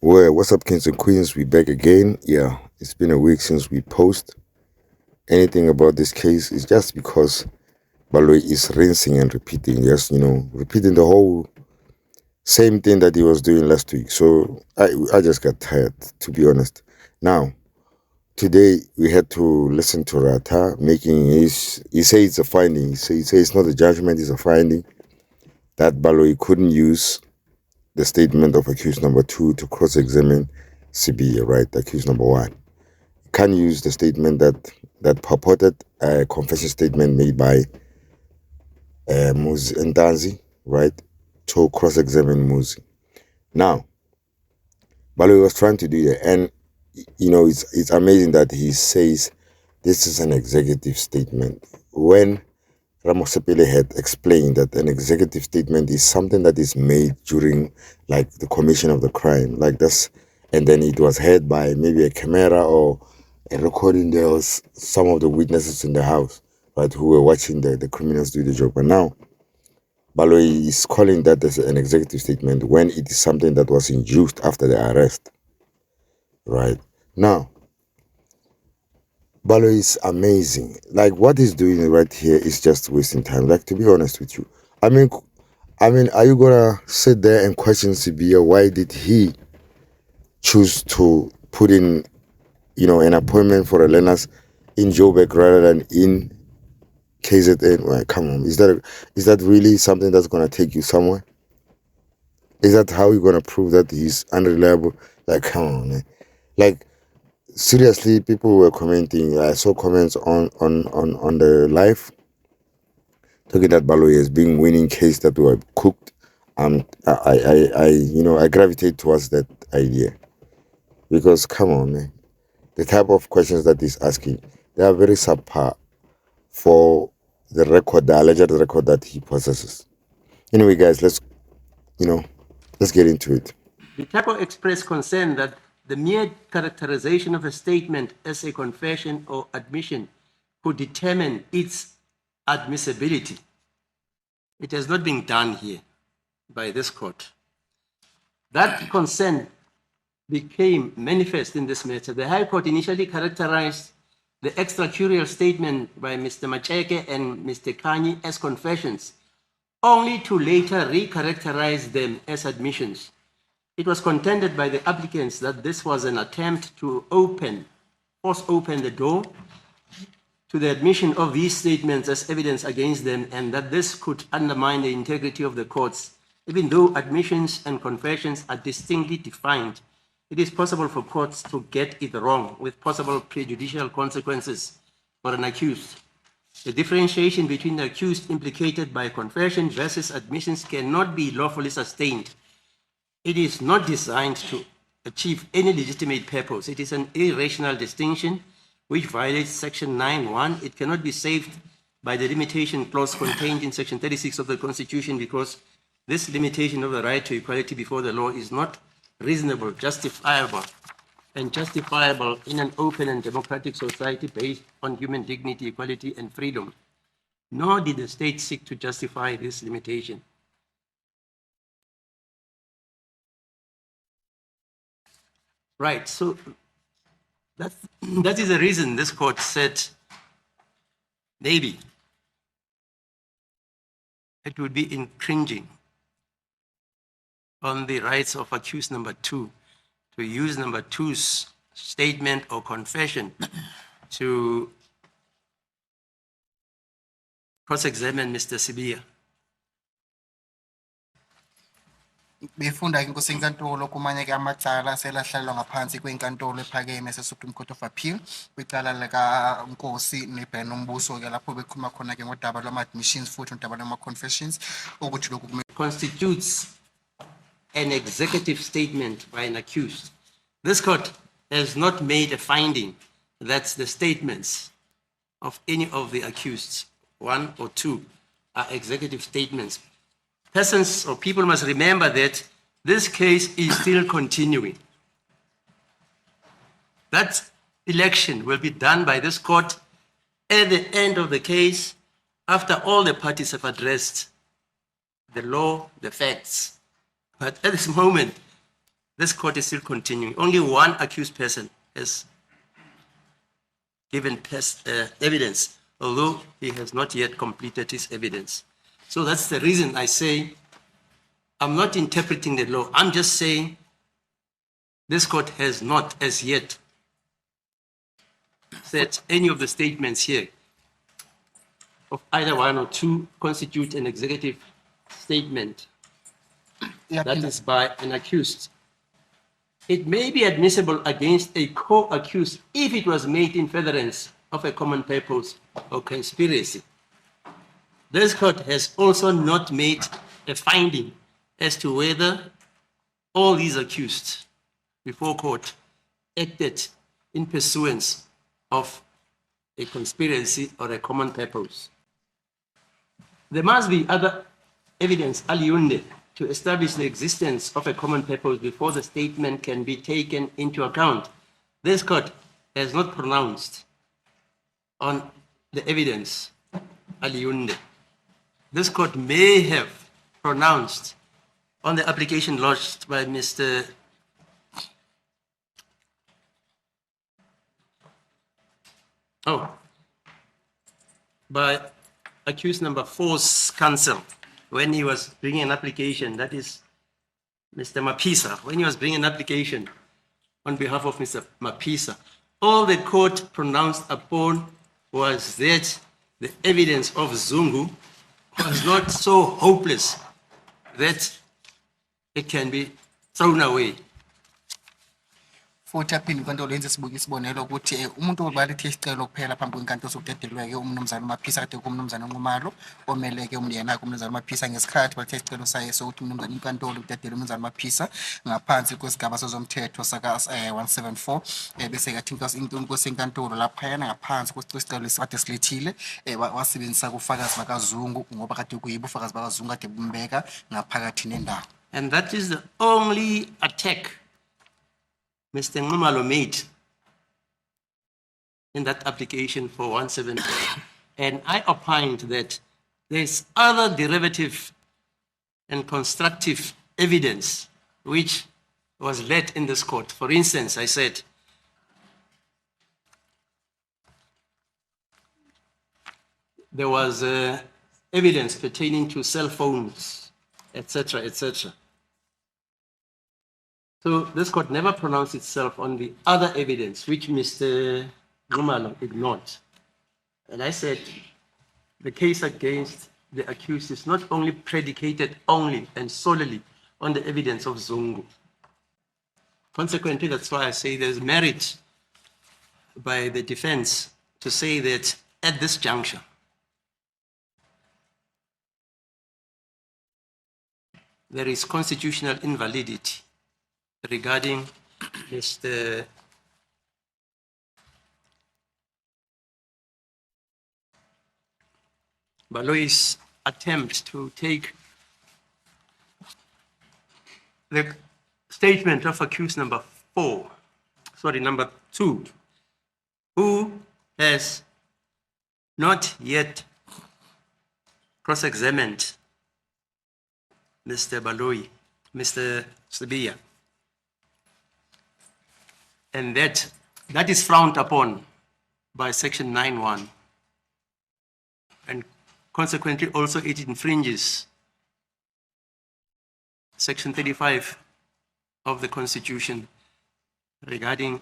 Well, what's up, kings and queens? We back again. Yeah, it's been a week since we post anything about this case. It's just because Baloyi is rinsing and repeating, just repeating the whole same thing that he was doing last week. So I just got tired, to be honest. Now, today we had to listen to Ratha making he says it's a finding. He says it's not a judgment, it's a finding that Baloyi couldn't use the statement of accused number 2 to cross-examine Sibiya, right? Accused number 1 can use the statement that purported confession statement made by Muzi Ntanzi, right, to cross-examine Muzi. Now, Baloyi was trying to do that, and it's amazing that he says this is an executive statement when Ramosepele had explained that an executive statement is something that is made during like the commission of the crime, like this, and then it was heard by maybe a camera or a recording. There was some of the witnesses in the house, right, who were watching the criminals do the job. But now Baloyi is calling that as an executive statement when it is something that was induced after the arrest, right? Now, Baloyi is amazing. Like what he's doing right here is just wasting time. Like to be honest with you, I mean, are you gonna sit there and question Sibiya? Why did he choose to put in, an appointment for a learners in Joburg rather than in KZN? Well, come on, is that really something that's gonna take you somewhere? Is that how you're gonna prove that he's unreliable? Like, come on, man. Like, seriously, people were commenting. I saw comments on the live talking that Baloyi is being winning case that were cooked. I gravitate towards that idea because come on, man, the type of questions that he's asking, they are very subpar for the alleged record that he possesses. Anyway, guys, let's get into it. The TAPO expressed concern that the mere characterization of a statement as a confession or admission could determine its admissibility. It has not been done here by this court. That concern became manifest in this matter. The High Court initially characterized the extracurricular statement by Mr. Macheke and Mr. Kanye as confessions, only to later recharacterize them as admissions. It was contended by the applicants that this was an attempt to force open the door to the admission of these statements as evidence against them, and that this could undermine the integrity of the courts. Even though admissions and confessions are distinctly defined, it is possible for courts to get it wrong with possible prejudicial consequences for an accused. The differentiation between the accused implicated by confession versus admissions cannot be lawfully sustained. It is not designed to achieve any legitimate purpose. It is an irrational distinction which violates Section 9(1). It cannot be saved by the limitation clause contained in Section 36 of the Constitution because this limitation of the right to equality before the law is not reasonable, justifiable in an open and democratic society based on human dignity, equality, and freedom. Nor did the state seek to justify this limitation. Right, so that is the reason this court said maybe it would be infringing on the rights of accused number 2 to use number 2's statement or confession to cross-examine Mr. Sibiya. Befunda ke Nkosi enkantolo kumanye ke amacala selahlalwa ngaphansi kwenkantolo ephakeme se-Supreme Court of Appeal kwicala lika Nkosi neBheno Mbuso ke lapho bekhuluma khona ke ngodaba lwama-admissions futhi nodaba lwama-confessions ukuthi lokhu constitutes an executive statement by an accused. This court has not made a finding that the statements of any of the accused, 1 or 2, are executive statements. Persons or people must remember that this case is still continuing. That election will be done by this court at the end of the case, after all the parties have addressed the law, the facts. But at this moment, this court is still continuing. Only one accused person has given evidence, although he has not yet completed his evidence. So that's the reason I say I'm not interpreting the law. I'm just saying this court has not as yet said any of the statements here of either one or two constitute an executive statement that is by an accused. It may be admissible against a co-accused if it was made in furtherance of a common purpose or conspiracy. This court has also not made a finding as to whether all these accused before court acted in pursuance of a conspiracy or a common purpose. There must be other evidence aliunde to establish the existence of a common purpose before the statement can be taken into account. This court has not pronounced on the evidence aliunde. This court may have pronounced on the application lodged by Mr. By accused number 4's counsel, when he was bringing an application, that is Mr. Mapisa, when he was bringing an application on behalf of Mr. Mapisa, all the court pronounced upon was that the evidence of Zungu was not so hopeless that it can be thrown away. Futhi aphinde inkantolo yenze isibonelo ukuthi umuntu obalithe isicelo kuphela phambi kwenkantolo sokudedelwe-ke umnumzana uMaphisa kade kumnumzana uNxumalo omele-ke umyena-ke umnumzana uMaphisa ngesikhathi balithe isicelo saye sokuthi umnumzana inkantolo udedele umnumzana uMaphisa ngaphansi kwesigaba sezomthetho saka 174 bese kathi inkosi yenkantolo laphayana ngaphansi kwesicelo esikade silethile wasebenzisa kufakazi bakaZungu ngoba kade kuyibo ufakazi bakaZungu kade bumbeka ngaphakathi nendawo. And that is the only attack Mr. Nxumalo made in that application for 170. And I opined that there's other derivative and constructive evidence which was led in this court. For instance, I said, there was evidence pertaining to cell phones, etc., etc. So this court never pronounced itself on the other evidence, which Mr. Nxumalo ignored. And I said, the case against the accused is not only predicated only and solely on the evidence of Zungu. Consequently, that's why I say there's merit by the defense to say that at this juncture, there is constitutional invalidity regarding Mr. Baloyi's attempt to take the statement of accused number 2, who has not yet cross-examined Mr. Baloyi, Mr. Sibiya. And that is frowned upon by section 9.1. And consequently also it infringes section 35 of the Constitution regarding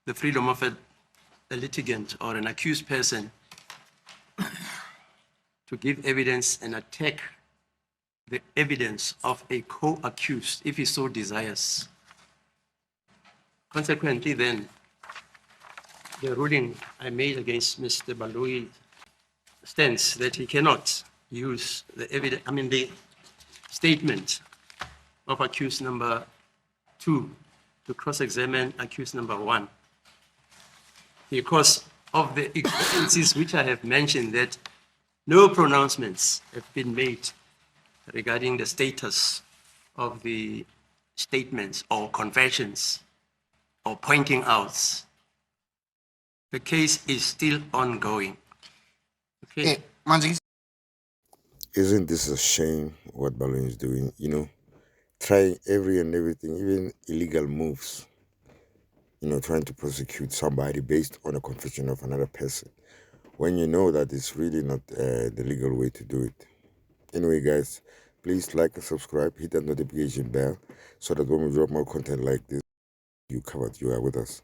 the freedom of a litigant or an accused person to give evidence and attack the evidence of a co-accused if he so desires. Consequently, then, the ruling I made against Mr. Baloyi stands that he cannot use the evidence, the statement of accused number 2 to cross-examine accused number 1, because of the experiences which I have mentioned, that no pronouncements have been made regarding the status of the statements or confessions or pointing out. The case is still ongoing. Okay. Manje Isn't this a shame what Baloyi is doing? trying every and everything, even illegal moves, trying to prosecute somebody based on a confession of another person when you know that it's really not the legal way to do it. Anyway, guys, please like and subscribe, hit that notification bell so that when we drop more content like this, you are with us.